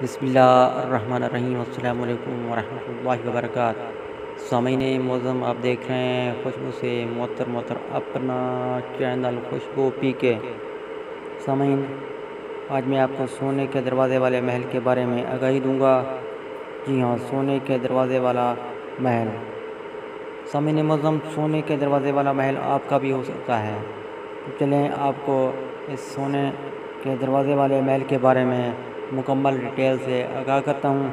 بسم اللہ الرحمن الرحیم، السلام علیکم ورحمۃ اللہ وبرکاتہ۔ سامعین معظم، آپ دیکھ رہے ہیں خوشبو سے معطر اپنا چینل خوشبو پی کے۔ سامعین، آج میں آپ کو سونے کے دروازے والے محل کے بارے میں آگاہی دوں گا۔ جی ہاں، سونے کے دروازے والا محل۔ سامعین معظم، سونے کے دروازے والا محل آپ کا بھی ہو سکتا ہے، تو چلیں آپ کو اس سونے کے دروازے والے محل کے بارے میں مکمل ڈیٹیل سے آگاہ کرتا ہوں۔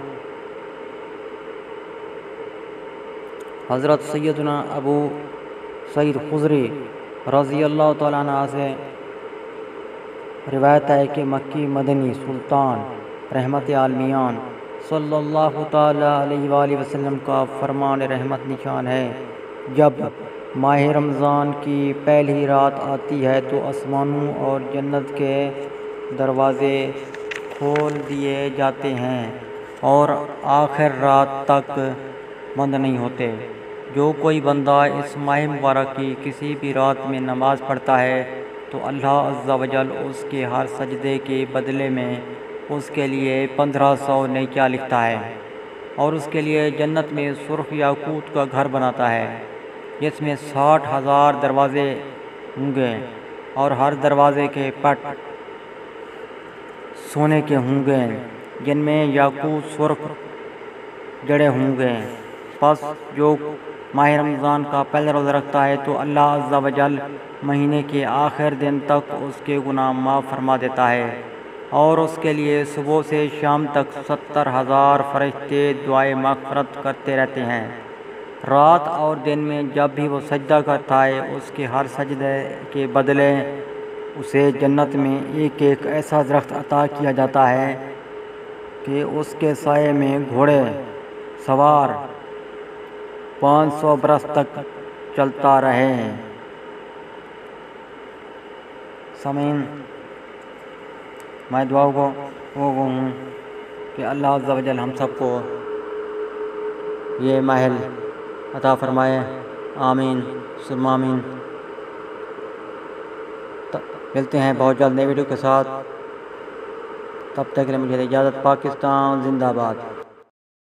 حضرت سیدنا ابو سعید خدری رضی اللہ تعالیٰ عنہ سے روایت ہے کہ مکی مدنی سلطان رحمت عالمیان صلی اللہ تعالیٰ علیہ وآلہ وسلم کا فرمان رحمت نشان ہے، جب ماہ رمضان کی پہلی رات آتی ہے تو آسمانوں اور جنت کے دروازے کھول دیے جاتے ہیں اور آخر رات تک بند نہیں ہوتے۔ جو کوئی بندہ اس ماہ مبارک کی کسی بھی رات میں نماز پڑھتا ہے تو اللہ عز و جل اس کے ہر سجدے کے بدلے میں اس کے لیے 1500 نیکیاں لکھتا ہے، اور اس کے لیے جنت میں سرخ یاقوت کا گھر بناتا ہے جس میں 60,000 دروازے ہوں گے، اور ہر دروازے کے پٹ سونے کے ہوں گے جن میں یاقوت سرخ جڑے ہوں گے۔ پس جو ماہ رمضان کا پہلا روزہ رکھتا ہے تو اللہ عز و جل مہینے کے آخر دن تک اس کے گناہ معاف فرما دیتا ہے، اور اس کے لیے صبح سے شام تک 70,000 فرشتے دعائے مغفرت کرتے رہتے ہیں۔ رات اور دن میں جب بھی وہ سجدہ کرتا ہے، اس کے ہر سجدے کے بدلے اسے جنت میں ایک ایسا درخت عطا کیا جاتا ہے کہ اس کے سائے میں گھوڑے سوار 500 برس تک چلتا رہے۔ سامعین، میں دعا کو ہوں کہ اللہ عز و جل ہم سب کو یہ محل عطا فرمائے، آمین ثم آمین۔ ملتے ہیں بہت جلد نئی ویڈیو کے ساتھ، تب تک کے لیے مجھے اجازت۔ پاکستان زندہ باد۔